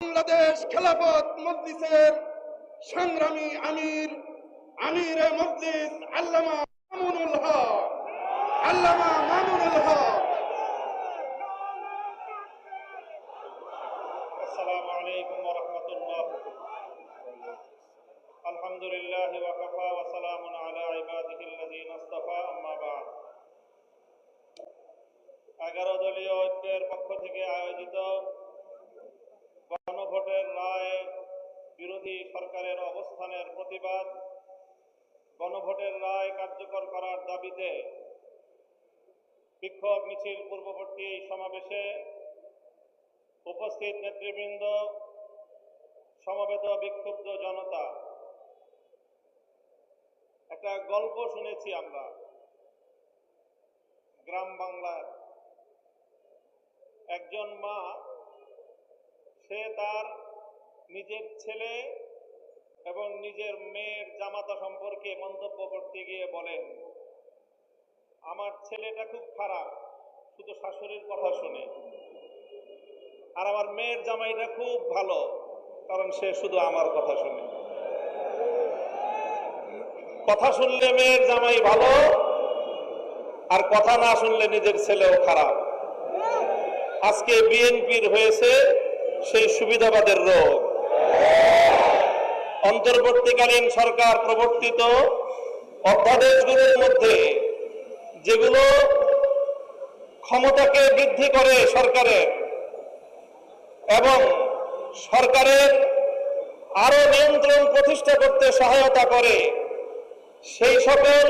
বাংলাদেশ খেলাফত মজলিসের সংগ্রামী আমিরে মজলিস আল্লামা মামুনুল হক। আসসালামু আলাইকুম ওয়া রাহমাতুল্লাহ। আলহামদুলিল্লাহ ওয়া কাফা ওয়া সালামুন আলা ইবাদিহিল্লাযীনা ইসতাফা, আম্মা বা'দ। 11 দলীয় ঐক্যের পক্ষ থেকে আয়োজিত গণভোটের রায় বিরোধী সরকারের অবস্থানের প্রতিবাদ, গণভোটের রায় কার্যকর করার দাবিতে বিক্ষোভ মিছিল পূর্ববর্তী এই সমাবেশে উপস্থিত নেতৃবৃন্দ, সমবেত বিক্ষুব্ধ জনতা, একটা গল্প শুনেছি আমরা গ্রাম বাংলার। একজন মা, সে তার নিজের ছেলে এবং নিজের মেয়ের জামাতা সম্পর্কে মন্তব্য করতে গিয়ে বলেন, আমার ছেলেটা খুব খারাপ, শুধু শাশুড়ির কথা শুনে, আর আমার মেয়ের জামাইটা খুব ভালো, কারণ সে শুধু আমার কথা শুনে। কথা শুনলে মেয়ের জামাই ভালো, আর কথা না শুনলে নিজের ছেলেও খারাপ। আজকে বিএনপির হয়েছে সেই সুবিধাবাদের রোগ। অন্তর্বর্তীকালীন সরকার প্রবর্তিত অধ্যাদেশগুলোর মধ্যে যেগুলো ক্ষমতাকে বৃদ্ধি করে সরকারের এবং সরকারের আরো নিয়ন্ত্রণ প্রতিষ্ঠা করতে সহায়তা করে, সেই সকল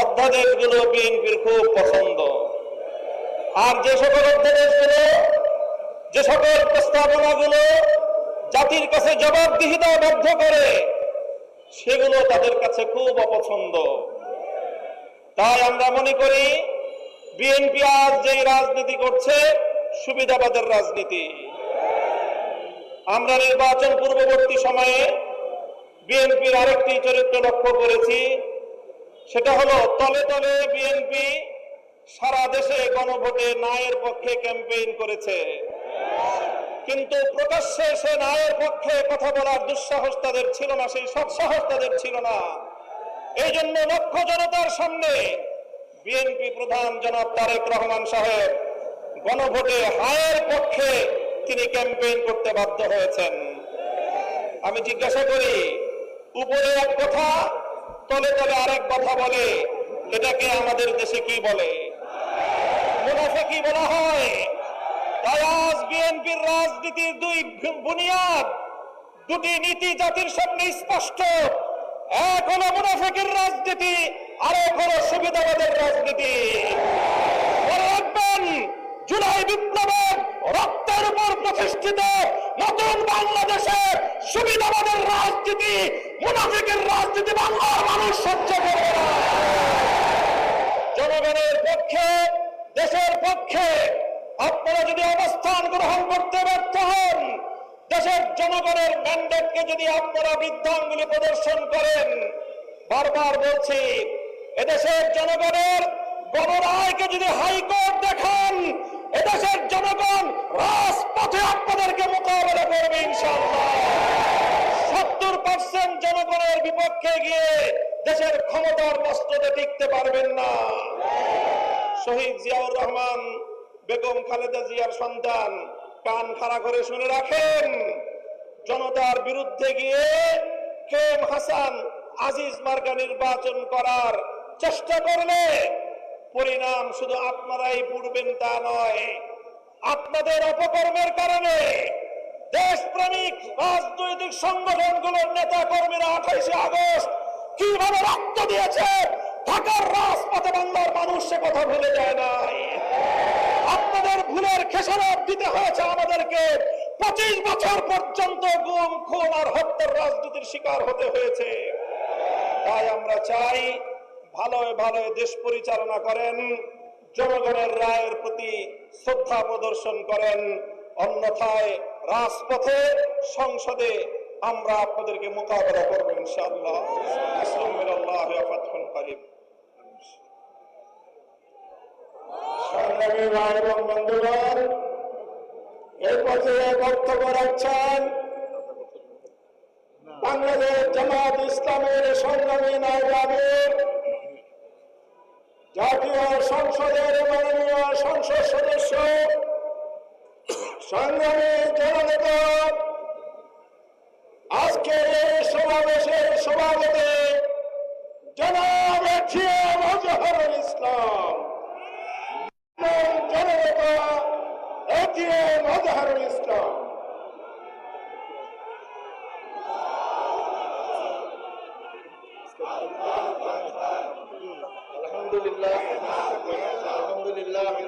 অধ্যাদেশগুলো বিএনপির খুব পছন্দ। আর যে সকল অধ্যাদেশগুলো, যে সকল প্রস্তাবনাগুলো জাতির কাছে জবাবদিহিতা বাধ্য করে, সেগুলো তাদের কাছে খুব অপছন্দ। তাই আমরা মনে করি বিএনপি আজ যেই রাজনীতি করছে, সুবিধাবাদের রাজনীতি। আমরা নির্বাচন পূর্ববর্তী সময়ে বিএনপির আরেকটি চরিত্র লক্ষ্য করেছি, সেটা হলো তলে তলে বিএনপি সারা দেশে গণভোটে ন্যায়ের পক্ষে ক্যাম্পেইন করেছে, কিন্তু প্রকাশ্যে সে ন্যায়ের পক্ষে কথা বলার দুঃসাহস তাদের ছিল না, সেই সৎসাহস তাদের ছিল না। এই জন্য লক্ষ জনতার সামনে বিএনপি প্রধান জনাব তারেক রহমান সাহেব গণভোটে হায়ের পক্ষে তিনি ক্যাম্পেইন করতে বাধ্য হয়েছেন। আমি জিজ্ঞাসা করি, উপরে এক কথা, তলে তলে আরেক কথা বলে, এটাকে আমাদের দেশে কি বলে? মুনাফিকি বলা হয়। তাই আজ বিএনপির রাজনীতির দুই বুনিয়াদ, দুটি নীতি জাতির সামনে স্পষ্ট। এক হলো মুনাফিকের রাজনীতি, আর এক হলো সুবিধাবাদের রাজনীতি। মনে রাখবেন, জুলাই বিপ্লবের রক্তের উপর প্রতিষ্ঠিত নতুন বাংলাদেশের সুবিধাবাদের রাজনীতি, মুনাফিকের রাজনীতি বাংলার মানুষ সহ্য করবে না। জনগণের পক্ষে, দেশের পক্ষে আপনারা যদি অবস্থান গ্রহণ করতে ব্যর্থ হন, দেশের জনগণের ম্যান্ডেটকে যদি আপনারা বৃদ্ধাঙ্গুলি প্রদর্শন করেন, বারবার বলছি, এদেশের জনগণের গণরায়কে যদি হাইকোর্ট দেখান, এদেশের জনগণ রাজপথে আপনাদেরকে মোকাবেলা করবে ইনশাআল্লাহ। 70% জনগণের বিপক্ষে গিয়ে দেশের ক্ষমতার মস্তদে টিকতে পারবেন না। শহীদ জিয়াউর রহমান, বেগম খালেদা জিয়ার সন্তান, কান খাড়া করে শুনে রাখেন, জনতার বিরুদ্ধে গিয়ে কেএম হাসান আজিজ মার্কা নির্বাচন করার চেষ্টা করলে পরিণাম শুধু আপনারাই ভুগবেন তা নয়, আপনাদের অপকর্মের কারণে দেশপ্রেমিক রাজনৈতিক সংগঠনগুলোর নেতা কর্মীরা 28 আগস্ট কিভাবে রক্ত দিয়েছে ঢাকার রাজপথে, বাংলার মানুষ সে কথা ভুলে যায় নাই। আপনাদের ভুলের খেসারত দিতে হয়েছে আমাদেরকে। 25 বছর পর্যন্ত গুম, খুন আর হত্যার রাজনীতির শিকার হতে হয়েছে। তাই আমরা চাই ভালোয় ভালোয় দেশ পরিচালনা করেন, জনগণের রায়ের প্রতি শ্রদ্ধা প্রদর্শন করেন, অন্যথায় রাজপথে, সংসদে আমরা আপনাদেরকে মোকাবেলা করব ইনশাআল্লাহ। বিসমিল্লাহি ওয়া ফাতহুন কারীম। সংগ্রামী ভাই এবং বন্ধুগণ, এই পর্যায়ে বক্তব্য রাখছেন বাংলাদেশ জামাত ইসলামের সংগ্রামী নায়েবে আমির, জাতীয় সংসদের মাননীয় সংসদ সদস্য, সংগ্রামী জননেতা, আজকের এই সমাবেশের সভাপতি জনাব মজহারুল ইসলাম, জননেতা মজহারুল ইসলাম। আলহামদুলিল্লাহ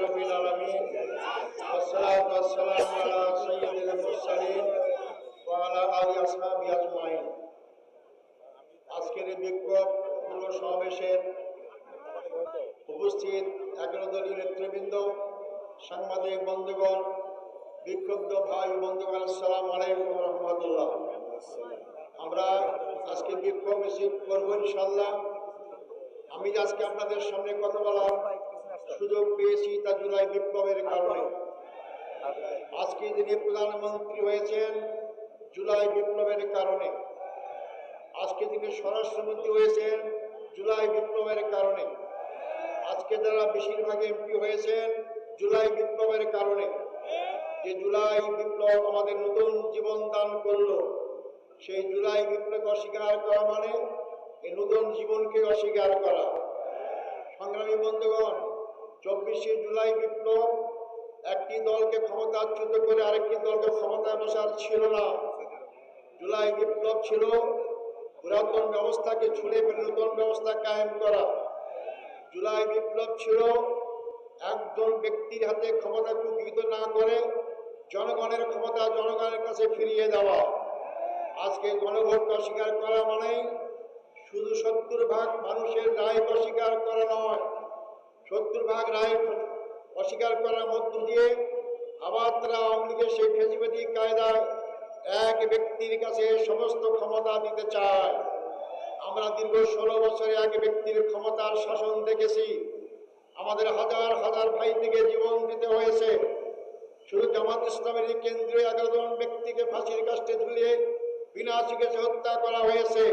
রাব্বিল আলামিন ওয়াসসালাতু ওয়াসসালামু আলা সাইয়্যিদিল মুরসালিন ওয়া আলা আলিহি আসহাবি আজমাইন। আজকের এই বিক্ষোভমূলক সমাবেশের উপস্থিত 11 দলীয় নেতৃবৃন্দ, সাংবাদিক বন্ধুগণ, বিক্ষুব্ধ ভাই বন্ধুগণ, আসসালামু আলাইকুম ওয়া রাহমাতুল্লাহ। আমরা আজকে বিক্ষোভ মিছিল করব ইনশাআল্লাহ। আমি আজকে আপনাদের সামনে কথা বলার সুযোগ পেয়েছি তা জুলাই বিপ্লবের কারণে। আজকে যিনি প্রধানমন্ত্রী হয়েছেন জুলাই বিপ্লবের কারণে, আজকে তিনি স্বরাষ্ট্রমন্ত্রী হয়েছেন জুলাই বিপ্লবের কারণে, আজকে যারা বেশিরভাগ এমপি হয়েছেন জুলাই বিপ্লবের কারণে। যে জুলাই বিপ্লব আমাদের নতুন জীবন দান করলো, সেই জুলাই বিপ্লবকে অস্বীকার করা মানে এই নতুন জীবনকে অস্বীকার করা। সংগ্রামী বন্ধুগণ, 24শে জুলাই বিপ্লব একটি দলকে ক্ষমতাচ্যুত করে আরেকটি দলকে ক্ষমতায় বসার ছিল না। জুলাই বিপ্লব ছিল পুরাতন ব্যবস্থাকে ছুঁড়ে ফেলে নতুন ব্যবস্থা কায়েম করা। জুলাই বিপ্লব ছিল একজন ব্যক্তির হাতে ক্ষমতা কুক্ষিগত না করে জনগণের ক্ষমতা জনগণের কাছে ফিরিয়ে দেওয়া। আজকে গণভোট অস্বীকার করা মানে শুধু 70% মানুষের রায় অস্বীকার করা নয়, 70% রায় অস্বীকার করার মধ্য দিয়ে আবার তারা আওয়ামী লীগের সেই ফেসিবাদী কায়দায় এক ব্যক্তির কাছে সমস্ত ক্ষমতা দিতে চায়। আমরা দীর্ঘ 16 বছরে এক ব্যক্তির ক্ষমতার শাসন দেখেছি। আমাদের হাজার হাজার ভাই থেকে জীবন দিতে হয়েছে। শুধু জামাত ইসলামের কেন্দ্রীয় 11 জন ব্যক্তিকে ফাঁসির কাস্টে ঝুলিয়ে বিনা চিকিৎসা হত্যা করা হয়েছে।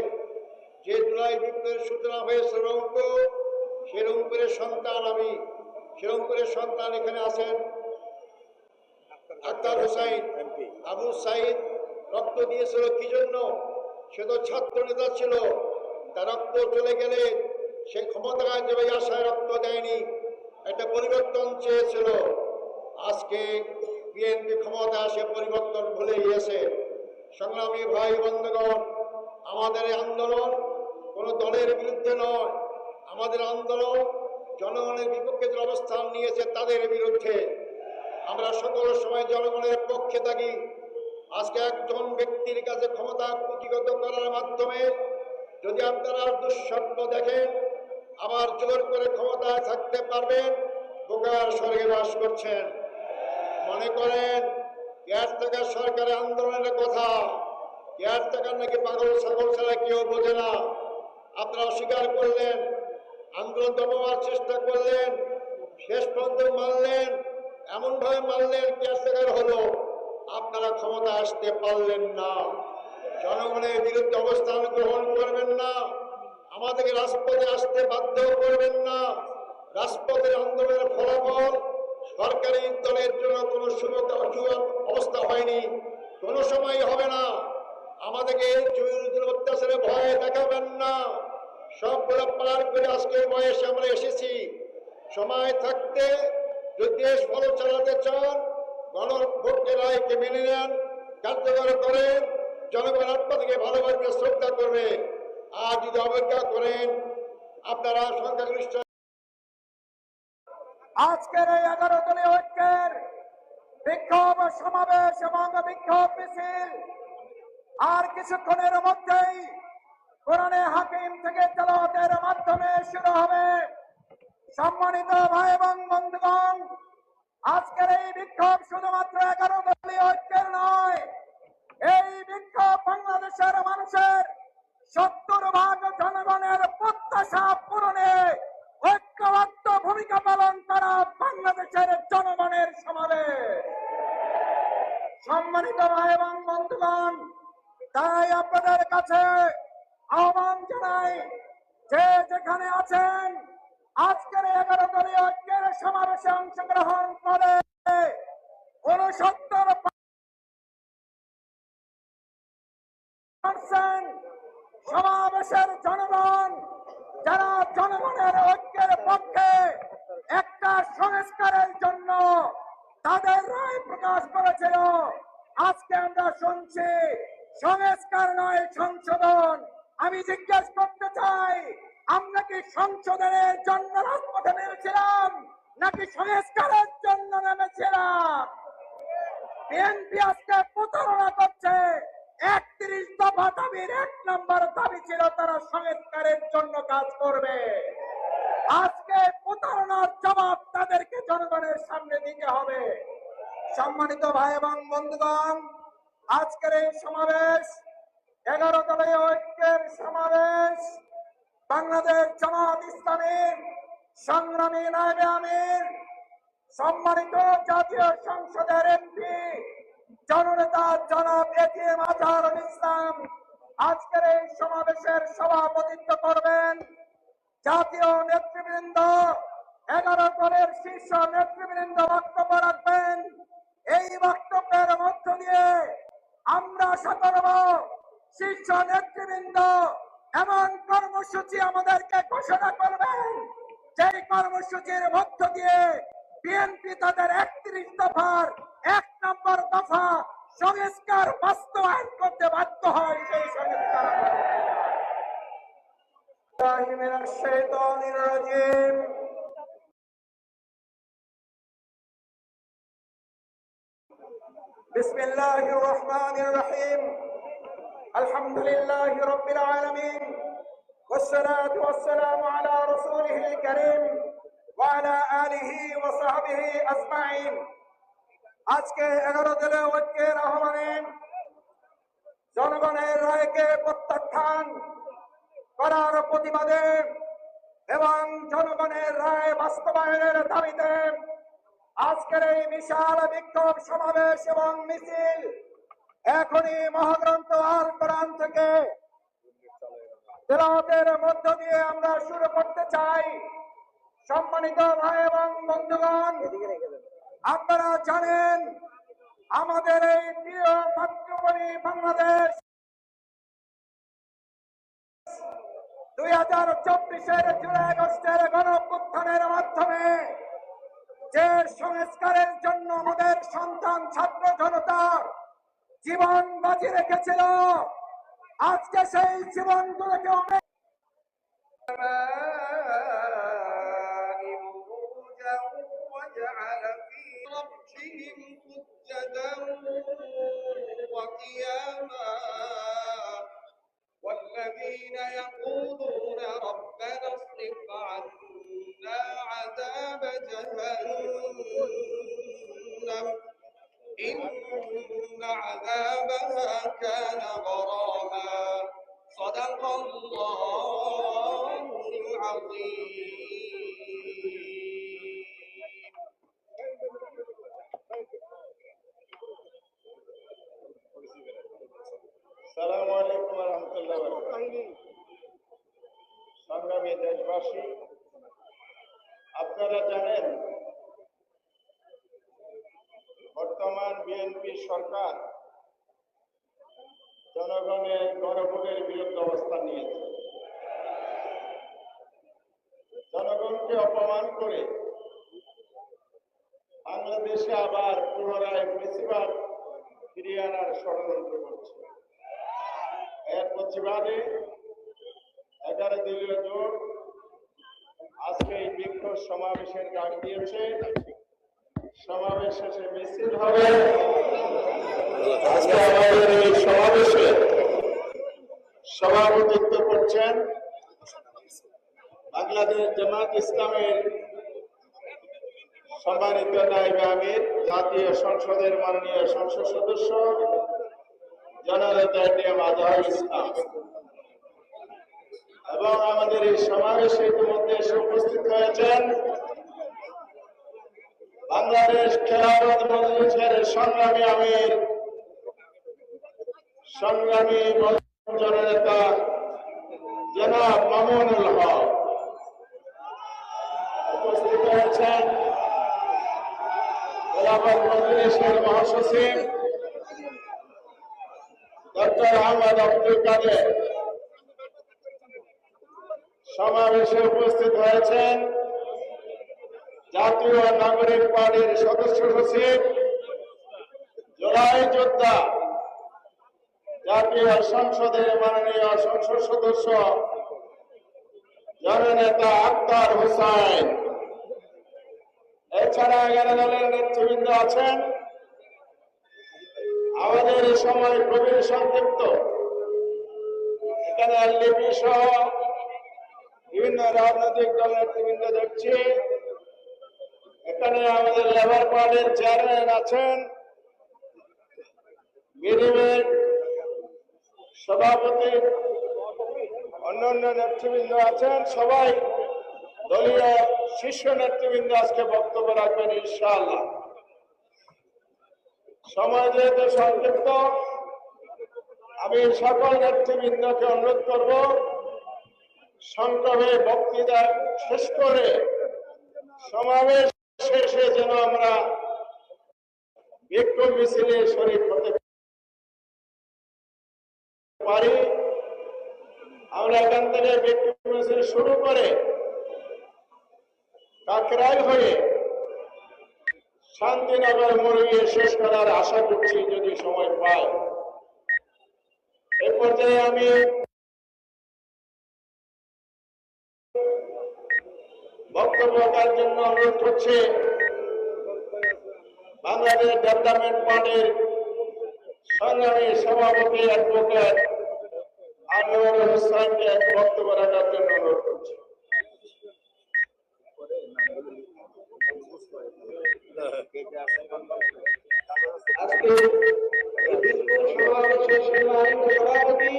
যে জুলাই বিপ্লবের সূচনা হয়েছে রংপুর, সে রংপুরের সন্তান আমি। সে রংপুরের সন্তান এখানে আছেন আক্তার হোসাইন, আবু সাইদ রক্ত দিয়েছিল কি জন্য? সে তো ছাত্র নেতা ছিল। তার রক্ত চলে গেলে সে ক্ষমতায় যাবে আশায় রক্ত দেয়নি, একটা পরিবর্তন চেয়েছিল। আজকে বিএনপি ক্ষমতা আসে পরিবর্তন ভুলে গিয়েছে। সংগ্রামী ভাই বন্ধুগণ, আমাদের এই আন্দোলন কোনো দলের বিরুদ্ধে নয়, আমাদের আন্দোলন জনগণের বিপক্ষে যে অবস্থান নিয়েছে তাদের বিরুদ্ধে। আমরা সকল সময় জনগণের পক্ষে থাকি। আজকে একজন ব্যক্তির কাছে ক্ষমতা কুক্ষিগত করার মাধ্যমে যদি আপনারা দুঃস্বপ্ন দেখেন আবার জোর করে ক্ষমতায় থাকতে পারবেন, বোকার স্বর্গে বাস করছেন। মনে করেন কেয়ারটেকার সরকারের আন্দোলনের কথা, কেয়ারটেকার নাকি পাগল ছাগল ছাড়া কেউ বোঝে না। আপনারা অস্বীকার করলেন, আন্দোলন দমাবার চেষ্টা করলেন, শেষ পর্যন্ত মানলেন, এমনভাবে মানলেন কেয়ারটেকার হলো। আপনারা ক্ষমতা আসতে পারলেন না। জনগণের বিরুদ্ধে অবস্থান গ্রহণ করবেন না, আমাদেরকে রাজপথে আসতে বাধ্য করবেন না। রাজপথের আন্দোলনের ফলাফল সরকারি দলের জন্য কোনো শুভ অবস্থা হয়নি, কোনো সময় হবে না। আমাদেরকে জমির অত্যাচারে ভয় দেখাবেন না। সবগুলো পার করে আজকে বয়সে আমরা এসেছি। সময় থাকতে যদি দেশ ভালো চালাতে চান, গণভোটের রায়কে মেনে নেন, কার্যকর করেন, জনগণ আপনাদেরকে ভালোভাবে শ্রদ্ধা করবে। আর যদি অবজ্ঞা করেন আপনারা সংখ্যাগরিষ্ঠ। আজকের এই 11 দলীয় ঐক্যের বিক্ষোভ সমাবেশ এবং বিক্ষোভ মিছিল আর কিছুক্ষণের মধ্যেই কোরআনে হাকিম থেকে তেলাওয়াতের মাধ্যমে শুরু হবে। সম্মানিত ভাই এবং বন্ধুগণ, আজকের এই বিক্ষোভ শুধুমাত্র 11 দলীয় ঐক্যের নয়, এই বিক্ষোভ বাংলাদেশের মানুষের 70% জনগণের প্রত্যাশা পূরণে ঐক্যবদ্ধ ভূমিকা পালন করা বাংলাদেশের জনগণের সমাবেশ। সম্মানিত ভাই এবং বন্ধুগণ, তাই আপনাদের কাছে আহ্বান জানাই, যে যেখানে আছেন আজকের 11 দলীয় ঐক্যের সমাবেশে অংশগ্রহণ করে 69% সমাবেশের জনগণ, যারা জনগণের ঐক্যের পক্ষে একটা সংস্কারের জন্য তাদের রায় প্রকাশ করেছিল। আজকে আমরা শুনছি সংস্কার নয় সংশোধন। আমি জিজ্ঞেস করতে চাই, আমরা কি সংশোধনের জন্য রাজপথে নেমেছিলাম নাকি সংস্কারের জন্য নেমেছিলাম? বিএনপি আজকে প্রতারণা করছে। 31 দফা দাবির 1 নম্বর দাবি ছিল তারা সংস্কারের জন্য কাজ করবে। আজকে প্রতারণার জবাব তাদেরকে জনগণের সামনে দিতে হবে। সম্মানিত ভাই এবং বন্ধুগণ, আজকের এই সমাবেশ 11 দলীয় ঐক্যের সমাবেশ বাংলাদেশ জামাত ইসলামীর সংগ্রামী নায়েবে আমির, সম্মানিত জাতীয় সংসদের এমপি জননেতা জনাব এটিএম আজহারুল ইসলাম আজকের এই সমাবেশের সভাপতিত্ব করবেন। জাতীয় নেতৃবৃন্দ, 11 দলের শীর্ষ নেতৃবৃন্দ বক্তব্য রাখবেন। এই বক্তব্যের মধ্য দিয়ে আমরা আশা করব শীর্ষ নেতৃবৃন্দ এমন কর্মসূচি আমাদেরকে ঘোষণা করবেন, যেই কর্মসূচির মধ্য দিয়ে বিএনপি তাদের 31 দফার 1 নম্বর দফা সংস্কার বাস্তবায়ন করতে বাধ্য হয়। সেই সংস্কার বিসমিল্লাহির রহমানির রহিম। আলহামদুলিল্লাহি রাব্বিল আলামিন والصلاة والسلام على رسوله الكريم وعلى آله وصحبه أجمعين। আজকে 11 দলীয় ঐক্যের আহ্বানে জনগণের রায়কে প্রত্যাখ্যান করার প্রতিবাদে এবং জনগণের রায় বাস্তবায়নের দাবিতে আজকের এই বিশাল বিক্ষোভ সমাবেশ এবং মিছিল এখনই মহাগ্রন্থ আল কোরআন থেকে তেলাওয়াতের মধ্য দিয়ে আমরা শুরু করতে চাই। সম্মানিত ভাই এবং বন্ধুগণ, আপনারা জানেন আমাদের এই প্রিয় মাতৃভূমি বাংলাদেশ 2024-এর জুলাই আগস্টের গণঅভ্যুত্থানের মাধ্যমে যে সংস্কারের জন্য আমাদের সন্তান ছাত্র জনতা জীবন বাজি রেখেছিল, আজকে সেই জীবনগুলোকে অনেক والذين يقولون ربنا اصرف عنا عذاب جهنم إن عذابها كان غراما صدق الله العظيم. আসসালামু আলাইকুম ওয়া রাহমাতুল্লাহি ওয়া বারাকাতুহু। সংগ্রামী দেশবাসী, আপনারা জানেন বর্তমান বিএনপি সরকার জনগণের গণভোটের বিরুদ্ধে অবস্থান নিয়েছে। জনগণকে অপমান করে বাংলাদেশে আবার পুনরায় ফ্যাসিবাদ ফিরিয়ে আনার ষড়যন্ত্র করছে। এর প্রতিবাদে 11 দলীয় জোট আজকে এই বিক্ষোভ সমাবেশের ডাক দিয়েছে। সমাবেশ শেষে মিছিল হবে। আজকে আমাদের এই সমাবেশে সভাপতিত্ব করছেন বাংলাদেশ জামাত ইসলামের সম্মানিত নায়েবে আমির, জাতীয় সংসদের মাননীয় সংসদ সদস্য জননেতা এটিএম আজহারুল ইসলাম, এবং আমাদের এই সমাবেশে ইতিমধ্যে এসে উপস্থিত হয়েছেন বাংলাদেশ খেলাফত মজলিসের সংগ্রামী আমির সংগ্রামী জননেতা জনাব মামুনুল হক উপস্থিত হয়েছেন, খেলাফত মজলিসের মহাসচিব ডক্টর আহমদ আব্দুল কাদের। সমাবেশে উপস্থিত হয়েছেন জাতীয় নাগরিক পার্টির সদস্য সচিব, জুলাই যোদ্ধা, জাতীয় সংসদের মাননীয় সংসদ সদস্য জননেতা আক্তার হোসেন। এছাড়া 11 দলের নেতৃবৃন্দ আছেন। আমাদের এই সময় খুবই সংক্ষিপ্ত। এখানে এলডিপি সহ বিভিন্ন রাজনৈতিক দল নেতৃবৃন্দ দেখছি। এখানে আমাদের লেবার পার্টির চেয়ারম্যান আছেন, বিডিবির সভাপতি, অন্যান্য নেতৃবৃন্দ আছেন। সবাই দলীয় শীর্ষ নেতৃবৃন্দ আজকে বক্তব্য রাখবেন ইনশাআল্লাহ। সময় যেহেতু সংক্ষিপ্ত, আমি সকল নেতৃবৃন্দকে অনুরোধ করব সংক্ষেপে বক্তৃতা শেষ করে সমাবেশ শেষে যেন আমরা বিক্ষোভ মিছিলে শরীক হতে পারি। আমরা এখান থেকে বিক্ষোভ মিছিল শুরু করে কাকরাইল হয়ে শান্তিনগর মোড়ে শেষ করার আশা করছি যদি সময় পাই। এই পর্যায়ে আমি বক্তব্য রাখার জন্য অনুরোধ করছি বাংলাদেশ ডেভেলপমেন্ট পার্টির সংগ্রামী সভাপতি অ্যাডভোকেট আনোয়ারুল হোসেনকে বক্তব্য রাখার জন্য অনুরোধ করছি। আজকে এই বিপুল সমাবেশের সম্মানিত সভাপতি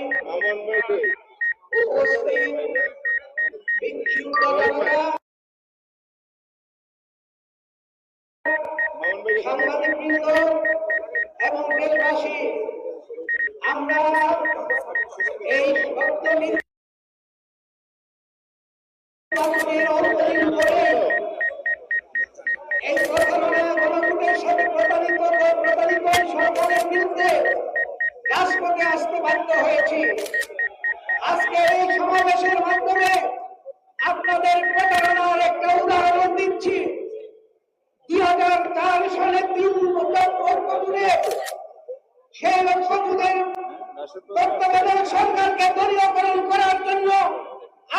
উপস্থিত বিক্ষুব্ধ জনতা, সাংবাদিকবৃন্দ এবং দেশবাসী, আমরা এই সত্য নির্বাচনের অন্তরীণ করে এই প্রতারণা গণভোটের সাথে প্রতারিত সরকারের বিরুদ্ধে রাজপথে আসতে বাধ্য হয়েছি। আজকে এই সমাবেশের মাধ্যমে আপনাদের প্রতারণার একটা উদাহরণ দিচ্ছি। 2004 সালে 3 লক্ষ জুড়ে 6 লক্ষ জুড়ে তত্ত্বাবধায়ক সরকারকে দলীয়করণ করার জন্য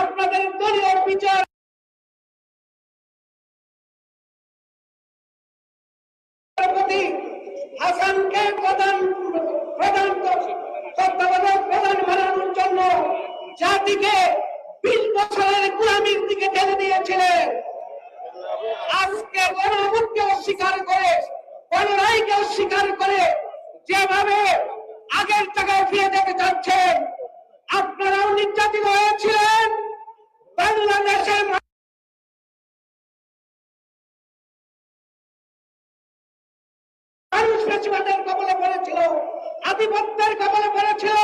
আপনাদের দলীয় বিচার হাসানকে প্রধান তত্ত্বাবধায়ক প্রধান বানানোর জন্য জাতিকে 20 বছরের গোলামির দিকে ঠেলে দিয়েছিলেন। আজকে গণভোটকে অস্বীকার করে, গণরায়কে অস্বীকার করে যেভাবে আগের জায়গায় ফিরে যেতে চাচ্ছেন, আপনারাও নির্যাতিত হয়েছিলেন। বাংলাদেশের মানুষ ফ্যাসিবাদের কবলে পড়েছিল, আধিপত্যের কবলে পড়েছিল।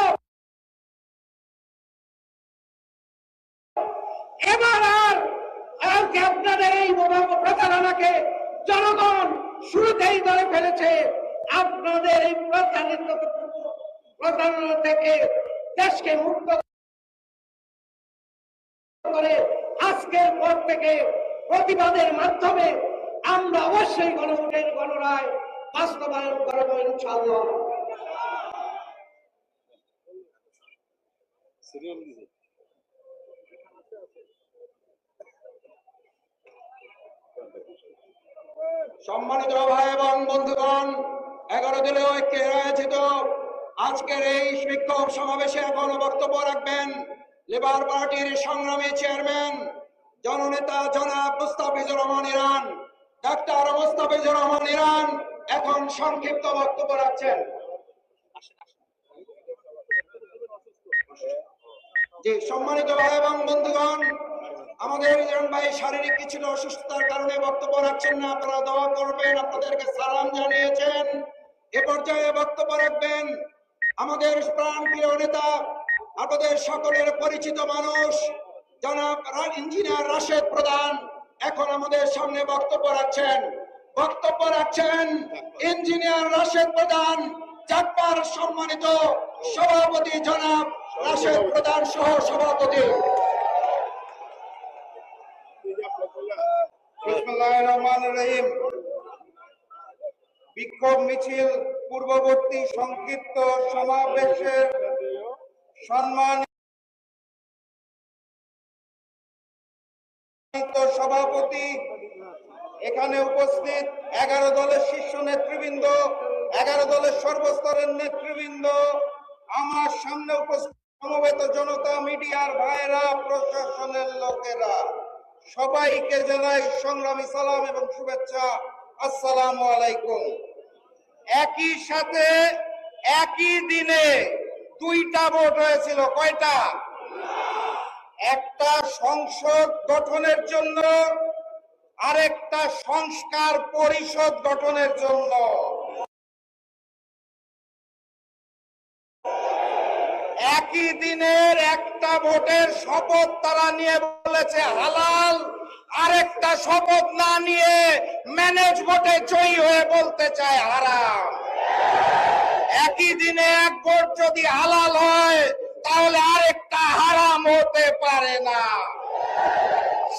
এবার আর আপনাদের এই প্রতারণাকে জনগণ শুরুতেই ধরে ফেলেছে। আপনাদের এই প্রতারণা থেকে দেশকে মুক্ত করে আজকের পর থেকে প্রতিবাদের মাধ্যমে আমরা অবশ্যই গণভোটের গণরায় বাস্তবায়ন করবো ইনশাআল্লাহ। সম্মানিত ভাই এবং বন্ধুগণ, 11 দলীয় ঐক্যে আয়োজিত আজকের এই বিক্ষোভ সমাবেশে এখন বক্তব্য রাখবেন লেবার পার্টির সংগ্রামী চেয়ারম্যান জননেতা জনাব Mustafizur Rahman Iran. Doctor Mustafizur Rahman Iran এখন সংক্ষিপ্ত বক্তব্য রাখছেন। জি, সম্মানিত ভাই এবং বন্ধুগণ, আমাদের ইরান ভাই শারীরিক কিছুটা অসুস্থতার কারণে বক্তব্য রাখছেন না, আপনারা দোয়া করবেন। আপনাদেরকে সালাম জানিয়েছেন। এ পর্যায়ে বক্তব্য রাখবেন আমাদের প্রাণপ্রিয় নেতা, আমাদের সকলের পরিচিত মানুষ জনাব ইঞ্জিনিয়ার রাশেদ প্রধান এখন আমাদের সামনে বক্তব্য রাখছেন ইঞ্জিনিয়ার রাশেদ প্রধান, জাকবার সম্মানিত সভাপতি জনাব রাশেদ প্রধান সহ সভাপতি। বিসমিল্লাহির রহমানির রহিম। বিক্ষোভ মিছিল পূর্ববর্তী সংক্ষিপ্ত সমাবেশের সম্মানিত সভাপতি, এখানে উপস্থিত 11 দলের শীর্ষ নেতৃবৃন্দ, 11 দলের সর্বস্তরের নেতৃবৃন্দ, আমার সামনে উপস্থিত সমবেত জনতা, মিডিয়ার ভাইয়েরা, প্রশাসনের লোকেরা, সবাইকে জানাই সংগ্রামী সালাম এবং শুভেচ্ছা। আসসালামু আলাইকুম। একই সাথে একই দিনে দুইটা ভোট হয়েছিল। কয়টা? একটা সংসদ গঠনের জন্য, আরেকটা সংস্কার পরিষদ গঠনের জন্য। একই দিনের একটা ভোটের শপথ তারা নিয়ে বলেছে হালাল, আরেকটা শপথ না নিয়ে ম্যানেজ ভোটে জয়ী হয়ে বলতে চায় হারাম। একই দিনে এক ভোট যদি হালাল হয় তাহলে আরেকটা হারাম হতে পারে না।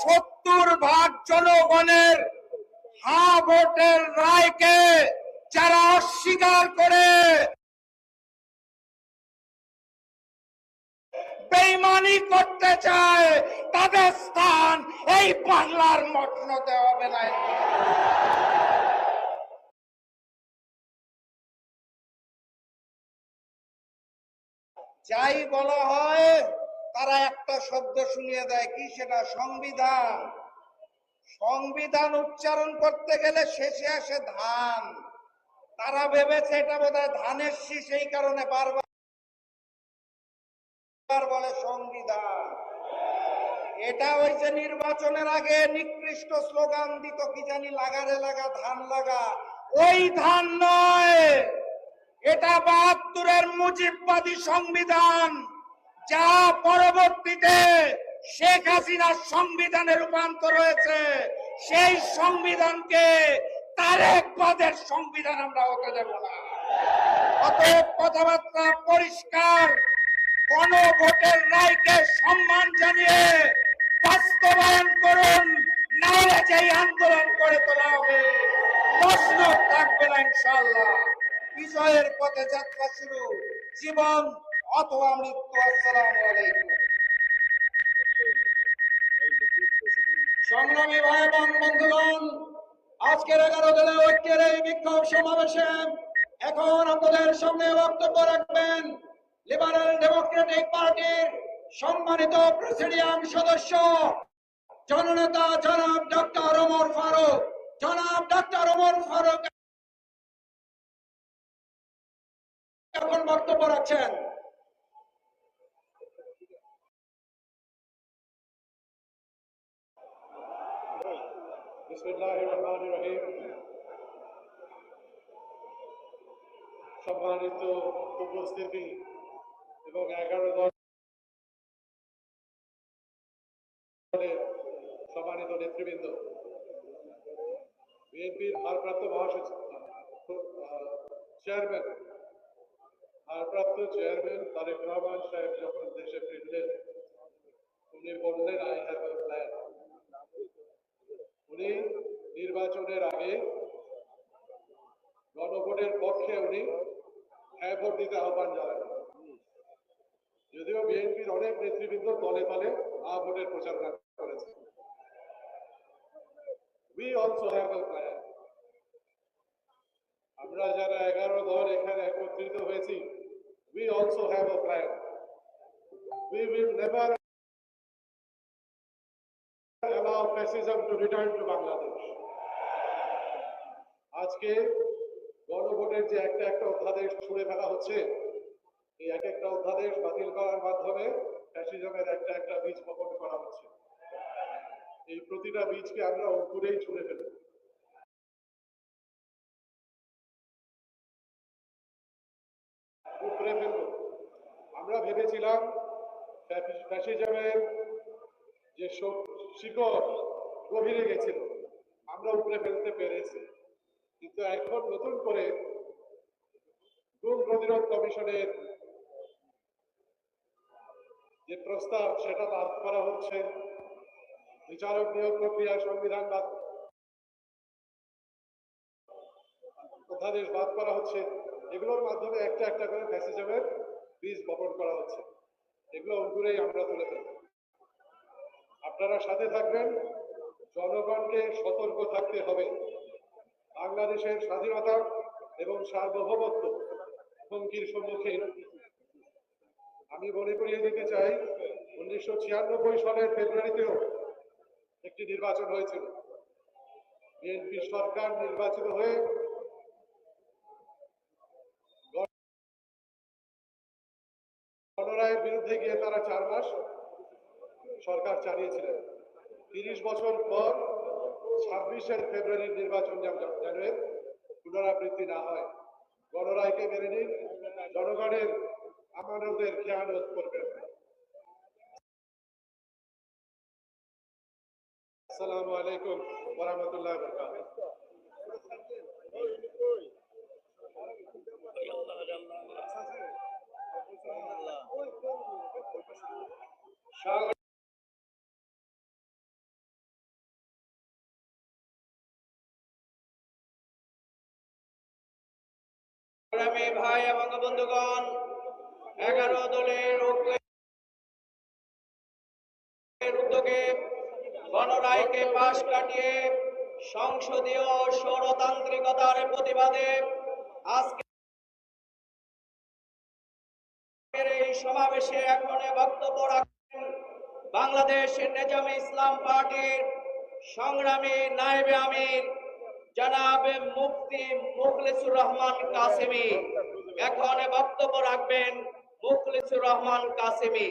70% জনগণের হ্যাঁ ভোটের রায়কে যারা অস্বীকার করে বেঈমানি করতে চায়, তাদের স্থান এই বাংলার মসনদে হবে না। যাই বলা হয় তারা একটা শব্দ শুনিয়ে দেয়, কি সেটা? সংবিধান। সংবিধান উচ্চারণ করতে গেলে শেষে আসে ধান। তারা ভেবেছে এটা বোধহয় ধানের শীষ, এই কারণে বারবার বলে সংবিধান। এটা ওই যে নির্বাচনের আগে নিকৃষ্ট স্লোগান দিত, কি জানি, লাগারে লাগা ধান লাগা, ওই ধান নয়। এটা 72-এর মুজিববাদী সংবিধান, যা পরবর্তীতে শেখ হাসিনার সংবিধানে রূপান্তর হয়েছে। সেই সংবিধানকে তারেকবাদের সংবিধান আমরা হতে দেব না। অতএব কথাবার্তা পরিষ্কার, গণভোটের রায়কে সম্মান জানিয়ে বাস্তবায়ন করুন, নাহলে যেই আন্দোলন করে তোলা হবে প্রশ্ন থাকবে না ইনশাআল্লাহ। বিজয়ের পথে যাত্রা শুরু, জীবন অথবা মৃত্যু। আসসালামু আলাইকুম। সংগ্রামী ভাই এবং বন্ধুগণ, আজকের 11 দলের ঐক্যের এই বিক্ষোভ সমাবেশে এখন আপনাদের সামনে বক্তব্য রাখবেন লিবারেল ডেমোক্রেটিক পার্টির সম্মানিত প্রেসিডিয়াম সদস্য জননেতা জনাব ডক্টর ওমর ফারুক। জনাব ডক্টর ওমর ফারুক এখন বক্তব্য রাখছেন। বিসমিল্লাহির রহমানির রহিম। সম্মানিত উপস্থিতি এবং 11 দলের সম্মানিত নেতৃবৃন্দ, বিএনপির ভারপ্রাপ্ত চেয়ারম্যান তারেক রহমান সাহেব যখন দেশে ফিরলেন, উনি বললেন, আই হ্যাভ এ প্ল্যান। উনি নির্বাচনের আগে গণভোটের পক্ষে উনি হ্যাঁ ভোট দিতে আহ্বান জানান। যদিও বিএনপির অনেক নেতৃবৃন্দ তলে তলে ভোটের প্রচারণা করেছে। We also have a plan. আমরা যারা 11 দল এখানে একত্রিত হয়েছি, we also have a plan. We will never allow fascism to return to Bangladesh. আজকে গণভোটের যে একটা অধ্যাদেশ ছুঁড়ে ফেলা হচ্ছে, এই একটা অধ্যাদেশ বাতিল করার মাধ্যমে ফ্যাসিজমের একটা বীজ বপন করা হচ্ছে। এই প্রতিটা বীজকে আমরা অঙ্কুরেই ছুঁড়ে ফেলব। উপরে উপরে ফেলবো। আমরা ভেবেছিলাম ফ্যাসিজমের যে শিকড় গভীরে গেছিল, আমরা উপরে ফেলতে পেরেছি। কিন্তু এখন নতুন করে গুম প্রতিরোধ কমিশনের যে প্রস্তাব সেটা বাদ করা হচ্ছে, বিচারক নিয়োগ প্রক্রিয়া, সংবিধান অধ্যাদেশ বাদ করা হচ্ছে। এগুলোর মাধ্যমে একটা একটা করে ফ্যাসিজমের বীজ বপন করা হচ্ছে। এগুলো অঙ্কুরেই আমরা তুলে ফেলব। আপনারা সাথে থাকবেন। জনগণকে সতর্ক থাকতে হবে। বাংলাদেশের স্বাধীনতা এবং সার্বভৌমত্ব হুমকির সম্মুখীন। আমি মনে করিয়ে দিতে চাই, 1996 সালের ফেব্রুয়ারিতেও একটি নির্বাচন হয়েছিল। বিএনপি সরকার নির্বাচিত হয়ে গণরায়ের বিরুদ্ধে গিয়ে তারা 4 মাস সরকার চালিয়েছিলেন। 30 বছর পর 26 ফেব্রুয়ারির নির্বাচন যেন পুনরাবৃত্তি না হয়। গণরায়কে মেনে নিন, জনগণের আমানতের খেয়ানত করবেন। আসসালামু আলাইকুম ওয়া রাহমাতুল্লাহি ওয়া বারাকাতুহু। সংগ্রামী ভাই এবং বন্ধুগণ, 11 দলের উদ্যোগে গণরায়কে পাশ কাটিয়ে সংসদীয় স্বরতান্ত্রিকতার প্রতিবাদে আজকের এই সমাবেশে এখন বক্তব্য রাখেন বাংলাদেশ নেজামে ইসলাম পার্টির সংগ্রামী নায়েবে আমির জনাব মুফতি মুখলিসুর রহমান কাসেমি। এখন বক্তব্য রাখবেন মুখলিসুর রহমান কাসেমি।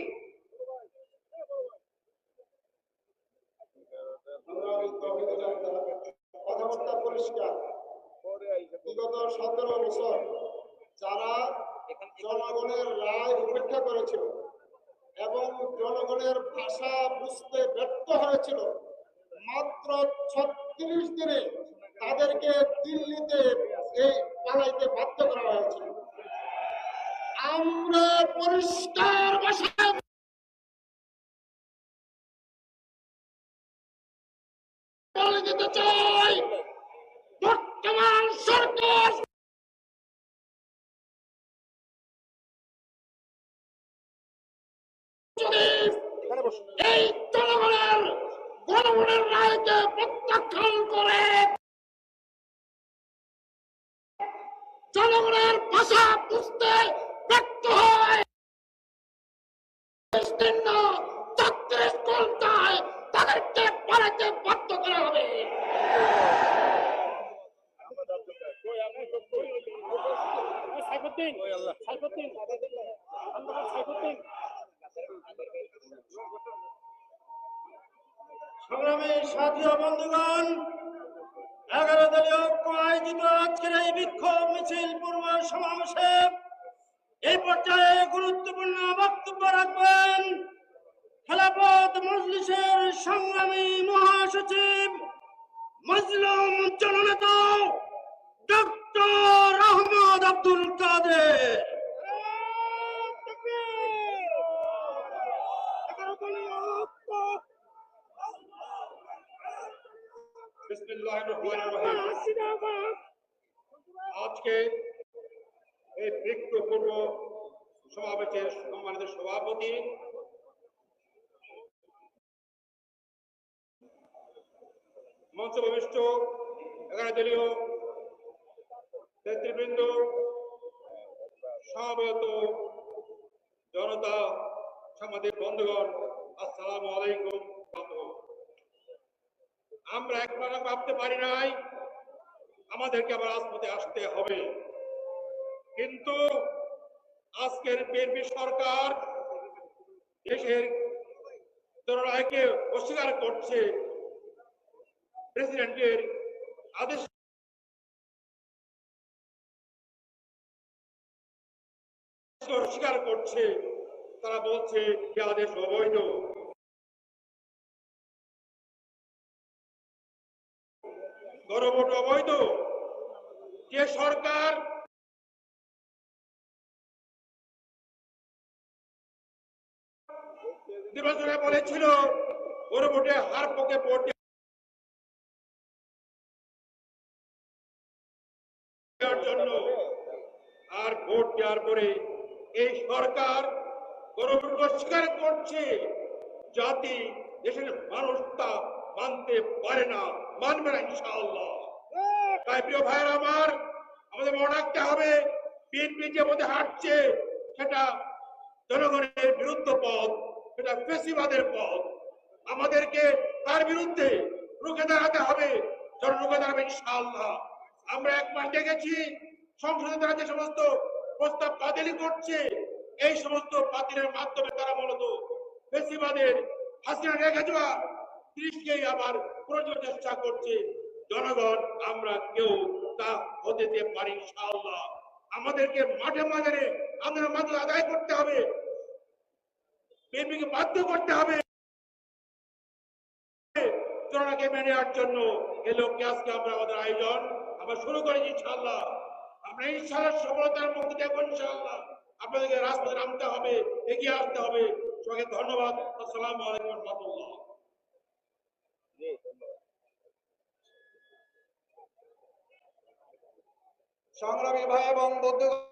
কথাবার্তা পরিষ্কার। বিগত 17 বছর যারা জনগণের রায় উপেক্ষা করেছিল এবং জনগণের ভাষা বুঝতে ব্যর্থ হয়েছিল, মাত্র 36 দিনে তাদেরকে দিল্লিতে এই পালাইতে বাধ্য করা হয়েছিল। আমরা পরিষ্কার ভাষায় বলে দিতে চাই, বর্তমান সরকার এই জনগণের রায়কে প্রত্যাখ্যান করে জনগণের ভাষা বুঝতে ব্যর্থ হয় 36 ঘন্টায় তাদেরকে পালাতে বাধ্য করা হবে। সংগ্রামী সাথী ও বন্ধুগণ, 11 দলীয় আয়োজিত আজকের এই বিক্ষোভ মিছিল পূর্ব সমাবেশে এই পর্যায়ে গুরুত্বপূর্ণ বক্তব্য রাখবেন খেলাফত মজলিসের সংগ্রামী মহাসচিব মজলুম জননেতা ডক্টর আহমদ আব্দুল কাদের। আজকে এই বিক্ষোভ পূর্ব সমাবেশের সম্মানিত সভাপতি মঞ্চভূমিষ্ঠ 11 দলীয় নেতৃবৃন্দ, সমবেত জনতা, সাংবাদিক বন্ধুগণ, আসসালামু আলাইকুম। আমরা একবার ভাবতে পারি নাই আমাদেরকে আবার রাজপথে আসতে হবে, কিন্তু আজকের বিএনপি সরকার দেশের জনরায়কে অস্বীকার করছে। প্রেসিডেন্টের আদেশ অস্বীকার করছে, তারা বলছে যে আদেশ অবৈধ। গণভোট অবৈধ। যে সরকার নির্বাচনে বলেছিল গণভোটে হার পক্ষে ভোট দেওয়ার জন্য, আর ভোট দেওয়ার পরে এই সরকার গণভোট অস্বীকার করছে। জাতি, দেশের মানুষ তা মানতে পারে না, মানবে না ইনশাআল্লাহ। তাই প্রিয় ভাইয়ের আমার, আমাদের মনে রাখতে হবে বিএনপি যে পথে হাঁটছে সেটা জনগণের বিরুদ্ধ পথ, সেটা ফেসিবাদের পথ। আমাদেরকে তার বিরুদ্ধে রুখে দাঁড়াতে হবে, যেন রুখে দাঁড়াবে ইনশাআল্লাহ। আমরা এক মাস দেখেছি সংসদে তারা যে সমস্ত প্রস্তাব বাতিল করছে, এই সমস্ত বাতিলের মাধ্যমে তারা মূলত ফেসিবাদের হাসিনা রেখে যাওয়া দৃষ্টিকেই আবার পুনর্জীবনের চেষ্টা করছে। জনগণ আমরা কেউ তা হতে দিতে পারি ইনশাআল্লাহ। আমাদেরকে মাঠে মাঠে আন্দোলনের মাধ্যমে আদায় করতে হবে, বিএনপিকে বাধ্য করতে হবে জনগণকে মেনে নেওয়ার জন্য। এই লক্ষ্যে আজকে আমরা আমাদের আয়োজন আমরা শুরু করেছি ইনশাআল্লাহ। আমরা ইনশাআল্লাহ সফলতার মুখ দেখবো ইনশাআল্লাহ। আপনাদেরকে রাস্তায় নামতে হবে, এগিয়ে আসতে হবে। সবাইকে ধন্যবাদ। আসসালামু আলাইকুম ওয়া রাহমাতুল্লাহ। সংগ্রামী ভাই এবং বন্ধুগণ,